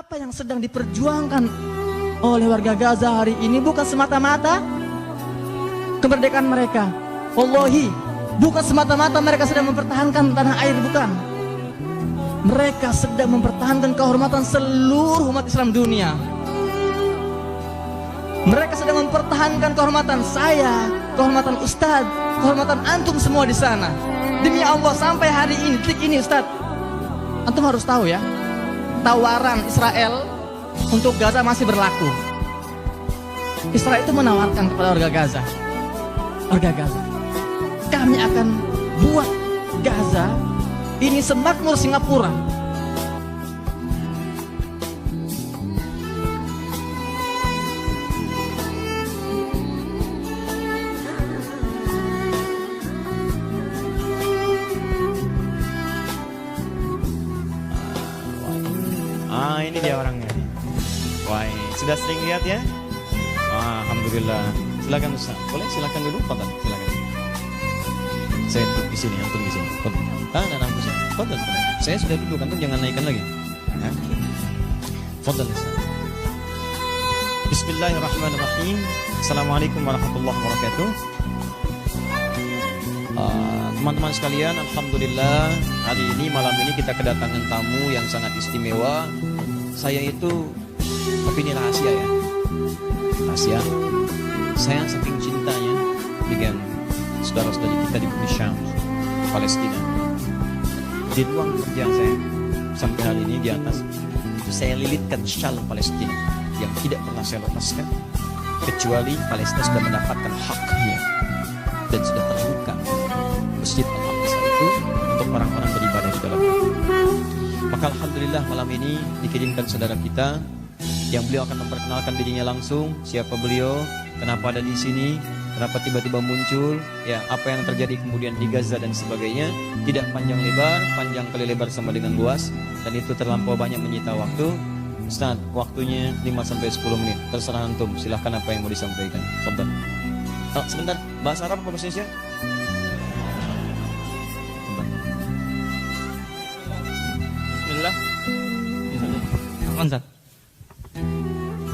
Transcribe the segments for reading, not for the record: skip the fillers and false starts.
Apa yang sedang diperjuangkan oleh warga Gaza hari ini bukan semata-mata kemerdekaan mereka. Wallahi, bukan semata-mata mereka sedang mempertahankan tanah air, bukan. Mereka sedang mempertahankan kehormatan seluruh umat Islam dunia. Mereka sedang mempertahankan kehormatan saya, kehormatan Ustadz, kehormatan antum semua di sana. Demi Allah, sampai hari ini, detik ini Ustadz, antum harus tahu ya, tawaran Israel untuk Gaza masih berlaku. Israel itu menawarkan kepada warga Gaza, kami akan buat Gaza ini semakmur Singapura. Ini dia orangnya. Wah, sudah sering lihat ya? Alhamdulillah. Silakan Ustaz. Boleh silakan dulu, Fadal. Silakan. Saya duduk di sini, antum di sini. Fadal. Fadal. Saya sudah duduk, antum jangan naikkan lagi. Ya. Fadal Ustaz. Bismillahirrahmanirrahim. Assalamualaikum warahmatullahi wabarakatuh. Teman-teman sekalian, alhamdulillah hari ini malam ini kita kedatangan tamu yang sangat istimewa. Saya itu, tapi ini rahasia ya, rahasia. Saya saking cintanya dengan saudara-saudari kita di bumi Syam, Palestina. Di ruang kerja saya sampai hari ini di atas, saya lilitkan syal Palestina yang tidak pernah saya lepaskan kecuali Palestina sudah mendapatkan haknya dan sudah terbuka Masjid Al-Aqsa itu untuk orang-orang beribadah di dalamnya. Maka alhamdulillah malam ini dikirimkan saudara kita yang beliau akan memperkenalkan dirinya langsung, siapa beliau, kenapa ada di sini, kenapa tiba-tiba muncul, ya apa yang terjadi kemudian di Gaza dan sebagainya. Tidak panjang lebar, panjang kali lebar sama dengan luas, dan itu terlampau banyak menyita waktu. Ustaz, waktunya 5-10 menit, terserah antum, silahkan apa yang mau disampaikan. Fadhal. Sebentar, bahasa Arab apa bahasa Indonesia?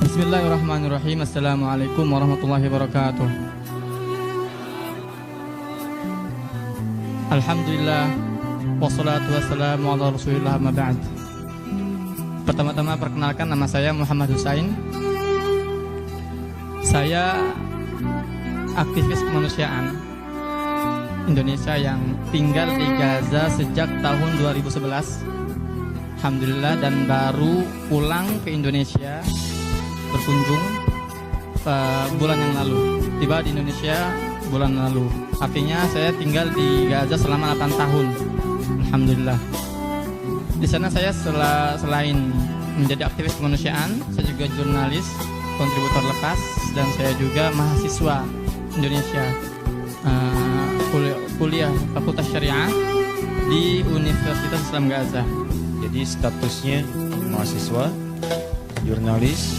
Bismillahirrahmanirrahim. Assalamualaikum warahmatullahi wabarakatuh. Alhamdulillah, wassalatu wassalamu ala rasulillah, amma ba'd. Pertama-tama perkenalkan, nama saya Muhammad Husain. Saya aktivis kemanusiaan Indonesia yang tinggal di Gaza sejak tahun 2011. Alhamdulillah, dan baru pulang ke Indonesia berkunjung bulan yang lalu. Tiba di Indonesia bulan lalu. Artinya saya tinggal di Gaza selama 8 tahun. Alhamdulillah. Di sana saya selain menjadi aktivis kemanusiaan, saya juga jurnalis, kontributor lepas, dan saya juga mahasiswa Indonesia, kuliah Fakultas Syariah di Universitas Islam Gaza. Jadi statusnya mahasiswa, jurnalis,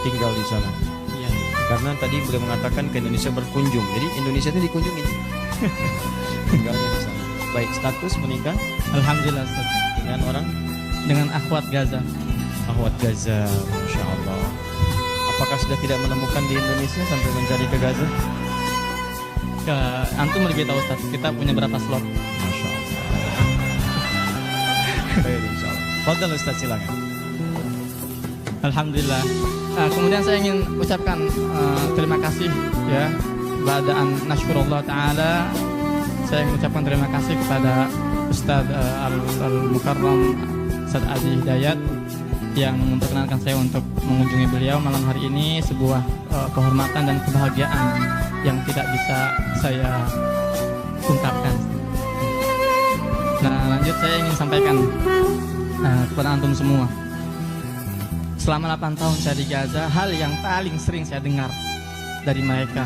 tinggal di sana. Iya. Karena tadi beliau mengatakan ke Indonesia berkunjung, jadi Indonesia itu dikunjungi. Tinggalnya di sana. Baik, status menikah? Alhamdulillah, Ustaz. Dengan orang? Dengan akhwat Gaza. Akhwat Gaza, Masya Allah. Apakah sudah tidak menemukan di Indonesia sampai mencari ke Gaza? Antum lebih tahu, Ustaz. Kita punya berapa slot? Masya Allah. Baik, insya Allah. Fadhal Ustaz, silakan. Alhamdulillah. Kemudian saya ingin ucapkan terima kasih ya, ba'da'an nasykurullah ta'ala. Saya ingin ucapkan terima kasih kepada Ustaz Al-Mukarram Ustaz Adi Hidayat yang memperkenalkan saya untuk mengunjungi beliau malam hari ini. Sebuah kehormatan dan kebahagiaan yang tidak bisa saya ungkapkan. Nah, lanjut saya ingin sampaikan kepada antum semua. Selama 8 tahun saya di Gaza, hal yang paling sering saya dengar dari mereka,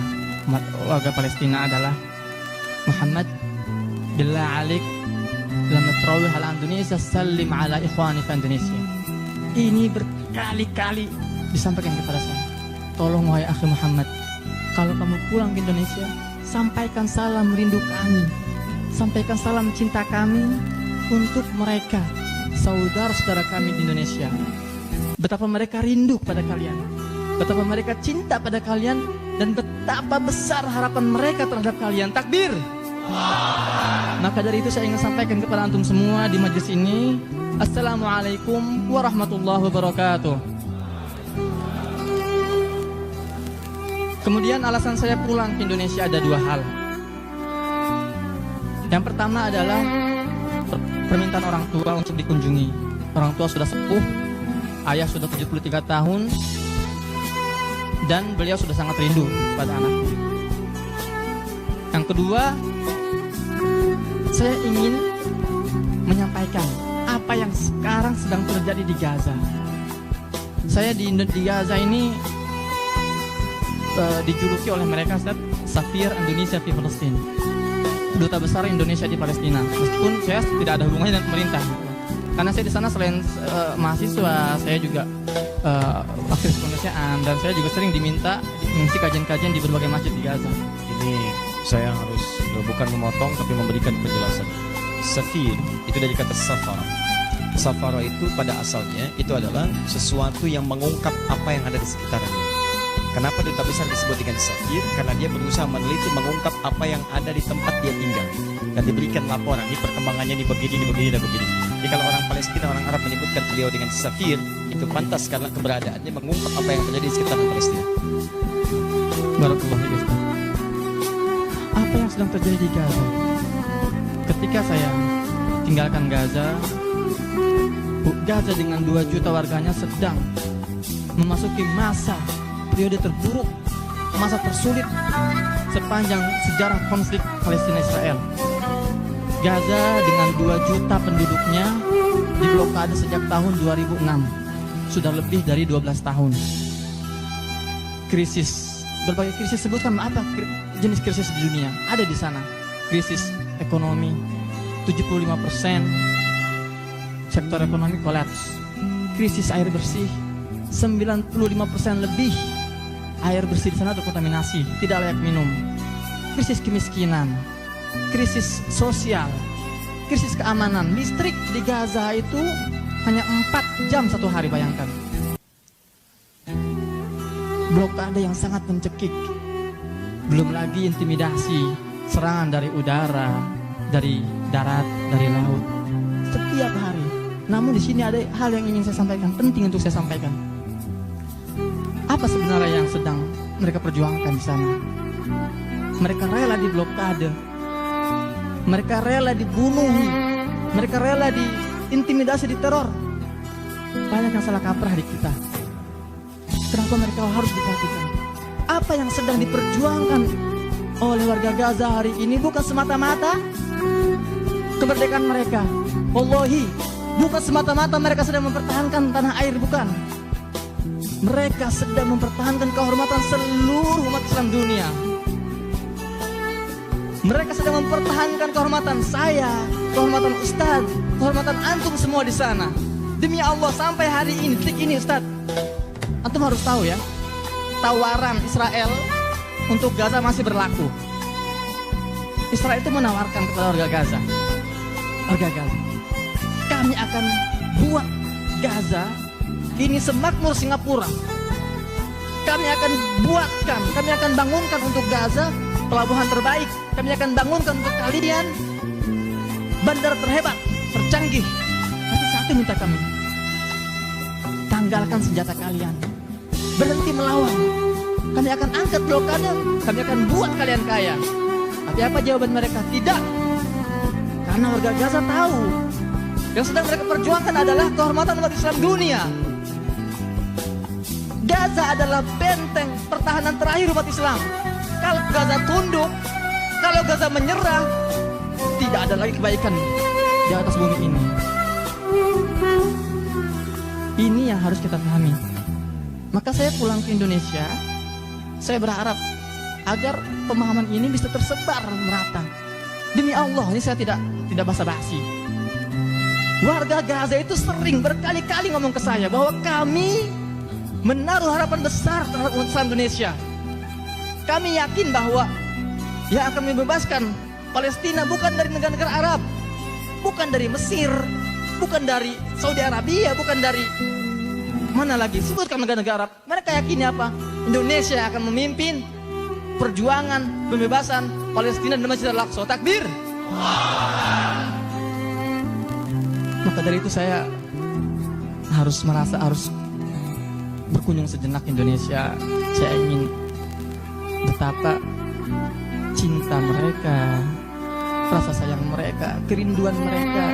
warga Palestina, adalah Muhammad, billah alik, lama terawih ala Indonesia, salim ala ikhwani fi Indonesia. Ini berkali-kali disampaikan kepada saya. Tolong wahai akhi Muhammad, kalau kamu pulang ke Indonesia, sampaikan salam rindu kami, sampaikan salam cinta kami untuk mereka, saudara-saudara kami di Indonesia. betapa mereka rindu pada kalian, betapa mereka cinta pada kalian, dan betapa besar harapan mereka terhadap kalian. Takbir. Maka dari itu saya ingin sampaikan kepada antum semua di majelis ini, Assalamualaikum warahmatullahi wabarakatuh. Kemudian alasan saya pulang ke Indonesia ada dua hal. Yang pertama adalah permintaan orang tua untuk dikunjungi. Orang tua sudah sepuh, ayah sudah 73 tahun, dan beliau sudah sangat rindu pada anaknya. Yang kedua, saya ingin menyampaikan apa yang sekarang sedang terjadi di Gaza. Saya di Gaza ini dijuluki oleh mereka Safir Indonesia di Palestina, duta besar Indonesia di Palestina. Meskipun saya tidak ada hubungannya dengan pemerintah, karena saya di sana selain mahasiswa, saya juga aktivis kemanusiaan, dan saya juga sering diminta mengisi kajian-kajian di berbagai masjid di Gaza. Ini saya harus bukan memotong tapi memberikan penjelasan. Safir itu dari kata safara. Safara itu pada asalnya itu adalah sesuatu yang mengungkap apa yang ada di sekitarnya. Kenapa duta besar disebut dengan safir? Karena dia berusaha meneliti, mengungkap apa yang ada di tempat dia tinggal, dan diberikan laporan, ini perkembangannya ini begini, dan begini. Jadi kalau orang Palestina, orang Arab menyebutkan beliau dengan safir, itu pantas karena keberadaannya mengungkap apa yang terjadi di sekitar Palestina. Barakallahu fiik. Apa yang sedang terjadi di Gaza? Ketika saya tinggalkan Gaza dengan 2 juta warganya sedang memasuki masa periode terburuk, masa tersulit sepanjang sejarah konflik Palestina-Israel. Gaza dengan 2 juta penduduknya diblokade sejak tahun 2006. Sudah lebih dari 12 tahun. Krisis, berbagai krisis, sebutkan apa jenis krisis di dunia ada di sana. Krisis ekonomi, 75% sektor ekonomi kolaps. Krisis air bersih, 95% lebih air bersih di sana terkontaminasi, tidak layak minum. Krisis kemiskinan, krisis sosial, krisis keamanan. Listrik di Gaza itu hanya 4 jam satu hari, bayangkan. Blokade yang sangat mencekik. Belum lagi intimidasi, serangan dari udara, dari darat, dari laut, setiap hari. Namun di sini ada hal yang ingin saya sampaikan, penting untuk saya sampaikan. Apa sebenarnya yang sedang mereka perjuangkan di sana? Mereka rela diblokade, mereka rela dibunuh, mereka rela diintimidasi, diteror. Banyak yang salah kaprah di kita. Kenapa mereka harus diperhatikan? Apa yang sedang diperjuangkan oleh warga Gaza hari ini bukan semata-mata kemerdekaan mereka. Wallahi, bukan semata-mata mereka sedang mempertahankan tanah air, bukan. Mereka sedang mempertahankan kehormatan seluruh umat Islam dunia. Mereka sedang mempertahankan kehormatan saya, kehormatan Ustadz, kehormatan antum semua di sana. Demi Allah, sampai hari ini, detik ini Ustadz, antum harus tahu ya, tawaran Israel untuk Gaza masih berlaku. Israel itu menawarkan kepada warga Gaza, kami akan buat Gaza ini semakmur Singapura. Kami akan bangunkan untuk Gaza pelabuhan terbaik. Kami akan bangunkan untuk kalian bandara terhebat, tercanggih. Tapi satu minta kami, tanggalkan senjata kalian, berhenti melawan. Kami akan angkat blokade, kami akan buat kalian kaya. Tapi apa jawaban mereka? Tidak. Karena warga Gaza tahu yang sedang mereka perjuangkan adalah kehormatan umat Islam dunia. Gaza adalah benteng pertahanan terakhir umat Islam. Kalau Gaza tunduk, kalau Gaza menyerah, tidak ada lagi kebaikan di atas bumi ini. Ini yang harus kita pahami. Maka saya pulang ke Indonesia, saya berharap agar pemahaman ini bisa tersebar merata. Demi Allah, ini saya tidak basa-basi. Warga Gaza itu sering berkali-kali ngomong ke saya bahwa kami menaruh harapan besar terhadap umat Islam Indonesia. Kami yakin bahwa yang akan membebaskan Palestina bukan dari negara-negara Arab, bukan dari Mesir, bukan dari Saudi Arabia, bukan dari mana lagi? Sebutkan negara-negara Arab. Mereka yakini apa? Indonesia akan memimpin perjuangan pembebasan Palestina dan Masjid Al-Aqsa. Takbir. Maka dari itu saya harus berkunjung sejenak Indonesia. Saya ingin betapa cinta mereka, rasa sayang mereka, kerinduan mereka,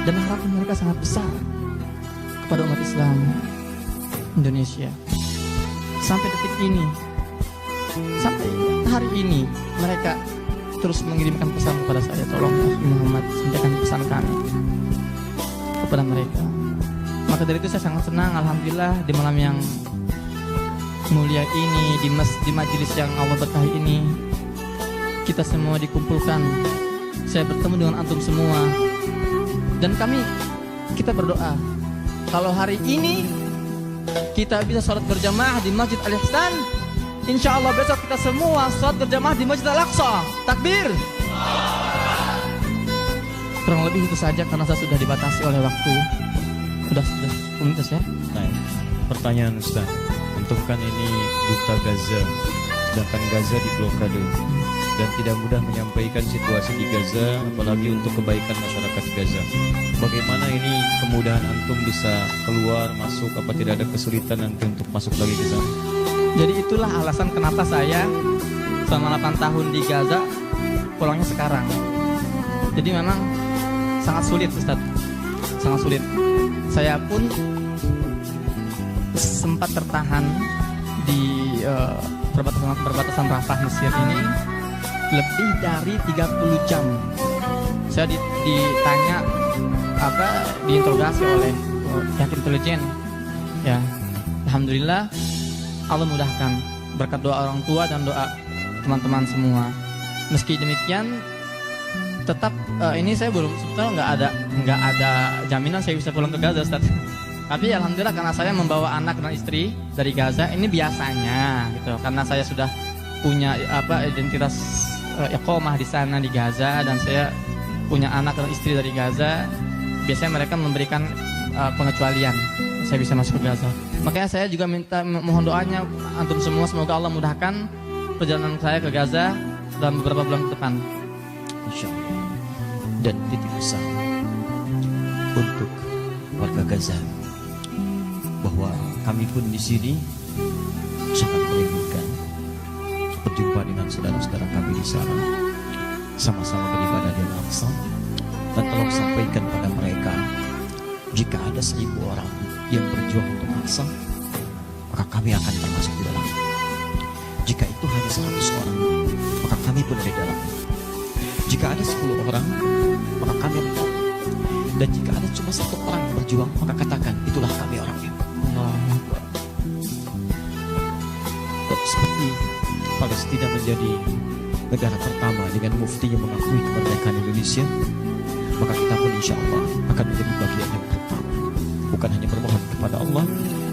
dan harapan mereka sangat besar kepada umat Islam Indonesia. Sampai detik ini, sampai hari ini, mereka terus mengirimkan pesan kepada saya. Tolong Muhammad, sampaikan pesan kami kepada mereka. Maka dari itu saya sangat senang, alhamdulillah, di malam yang mulia ini, di majelis yang Allah berkahi ini, kita semua dikumpulkan. Saya bertemu dengan antum semua, dan kita berdoa kalau hari ini kita bisa sholat berjamaah di Masjid Al-Ihsan, insya Allah besok kita semua sholat berjamaah di Masjid Al-Aqsa. Takbir. Kurang lebih itu saja karena saya sudah dibatasi oleh waktu. Sudah 10 menit ya. Nah, pertanyaan Ustaz, antum kan ini duta Gaza, sedangkan Gaza diblokade dan tidak mudah menyampaikan situasi di Gaza, apalagi untuk kebaikan masyarakat Gaza. Bagaimana ini kemudahan antum bisa keluar masuk? Apa tidak ada kesulitan nanti untuk masuk lagi ke sana? Jadi itulah alasan kenapa saya selama 8 tahun di Gaza pulangnya sekarang. Jadi memang sangat sulit, Ustaz, sangat sulit. Saya pun sempat tertahan di perbatasan Rafah Mesir ini lebih dari 30 jam. Saya ditanya diinterogasi oleh pihak intelijen. Ya, alhamdulillah Allah mudahkan berkat doa orang tua dan doa teman-teman semua. Meski demikian, tetap ini saya belum, sebetulnya nggak ada jaminan saya bisa pulang ke Gaza, Ustaz. Tapi alhamdulillah karena saya membawa anak dan istri dari Gaza, ini biasanya gitu. Karena saya sudah punya identitas iqamah di sana di Gaza, dan saya punya anak dan istri dari Gaza, biasanya mereka memberikan pengecualian saya bisa masuk ke Gaza. Makanya saya juga mohon doanya antum semua, semoga Allah mudahkan perjalanan saya ke Gaza dalam beberapa bulan ke depan. Insyaallah. Dan titip pesan untuk warga Gaza bahwa kami pun di sini sangat merindukan berjumpa dengan saudara-saudara kami di sana, sama-sama beribadah di Al-Aqsa. Dan tolong sampaikan pada mereka, jika ada 1000 orang yang berjuang untuk Al-Aqsa, maka kami akan termasuk di dalam. Jika itu hanya 100 orang, maka kami pun ada di dalam. Jika ada 10 orang, maka kami ada. Dan jika ada cuma 1 orang yang berjuang, maka katakan itulah kami orangnya. Dan seperti Palestina menjadi negara pertama dengan muftinya mengakui kemerdekaan Indonesia, maka kita pun insya Allah akan menjadi bagian yang pertama. Bukan hanya bermohon kepada Allah,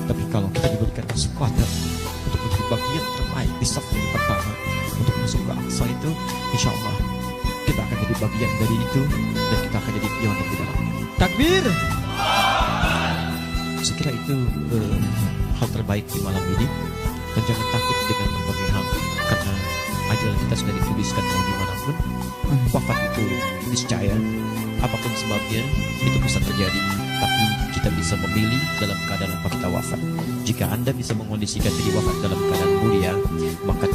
tapi kalau kita diberikan kesempatan untuk menjadi bagian terbaik di saf yang pertama untuk masuk ke Aqsa itu, insya Allah kita akan jadi bagian dari itu, dan kita akan jadi pionir di dalamnya. Takbir. Saya kira itu hal terbaik di malam ini. Dan jangan takut dengan berbagai hal, karena ajal kita sudah dituliskan mau dimanapun. Wafat itu niscaya, apapun sebabnya itu bisa terjadi. Tapi kita bisa memilih dalam keadaan apa kita wafat. Jika Anda bisa mengondisikan diri wafat dalam keadaan mulia, maka